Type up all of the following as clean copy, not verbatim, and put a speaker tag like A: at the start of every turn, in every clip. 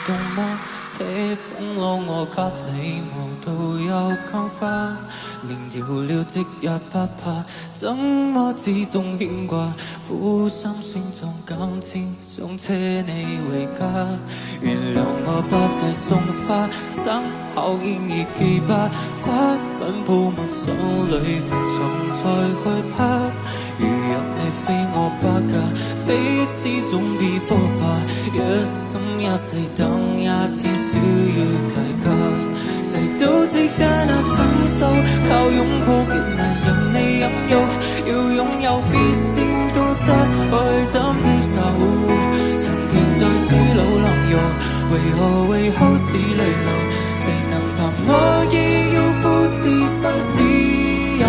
A: 動嗎？這風浪我給你無道有講法，連遙了即日不怕，怎麼始終牽掛？苦心選中今天想車你回家，原諒我不這送花，生口煙已記吧，花粉鋪滿手裏浮重才害怕。如若你非我不嫁，彼此總必火花，一生一世等一天需要大家。誰都值得那伸手，靠擁抱亦難任你擁有，要擁有必先都失去怎接受？曾經在水路浪遊，為何是淚流？誰能憑我意要富士心私有？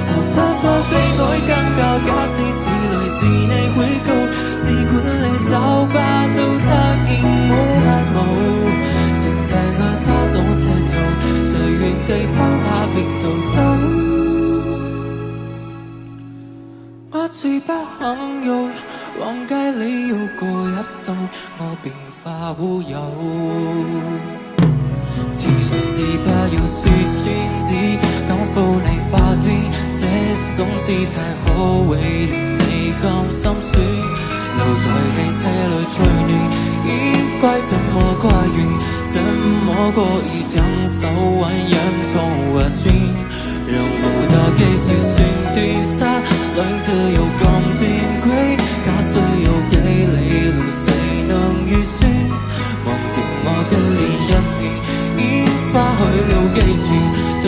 A: 何不怕悲哀更較假，只是來自你回購，試管你找吧，糟蹋見冇眼眸。靜靜愛花種石頭，誰原地拋下便逃走。我最不肯用往街裏要過一周，我便化烏有。自信自怕要說穿，只敢負你花端，這種姿態可為連你咁心酸。留在汽車裏取暖，應該怎麼跨越？怎麼過意將手腕染葱和酸？讓不到技術算斷沙，兩者又咁斷軌，假需要幾里路，誰能預算？忘掉我嘅年一年，煙花去了幾處，東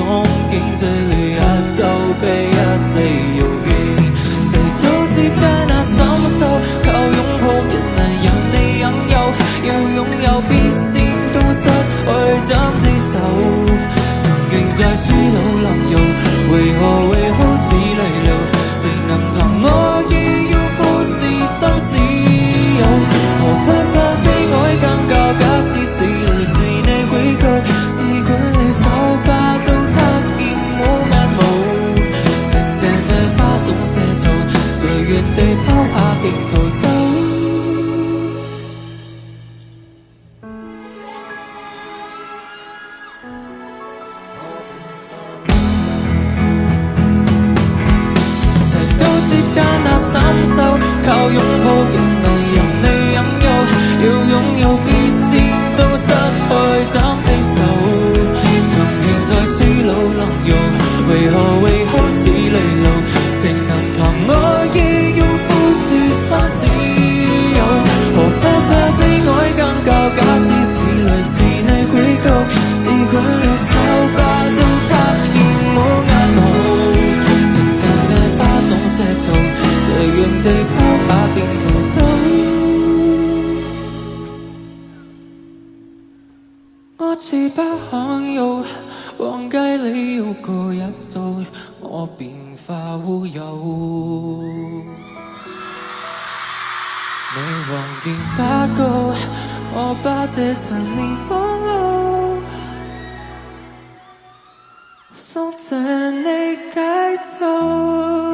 A: 京最亂一周比一世遙遠。誰都值得那深受，靠擁抱亦難任你擁有，要擁有必先都失去怎接受？曾經在水路浪遊，為何是淚流？誰能憑我意要富士心私有？何不怕悲哀更較假，只是來自你回購，試管你找吧，糟蹋見冇眼眸。靜靜嘅花種石頭，誰原地拋下便逃走。靠擁抱亦難任你擁有，要擁有必先都失去怎接受？曾經在水路浪遊，為何是淚流？誰能憑我意要富士心私有？何不怕悲哀更較假，只是來自你回購，試管你找吧，糟蹋現冇眼眸。靜靜嘅花種石頭，誰原地拋下便逃走。我絕不罕有，往街裏要過一周，我便化烏有。你謊言不夠，我把這陳年荒路送贈你解咒。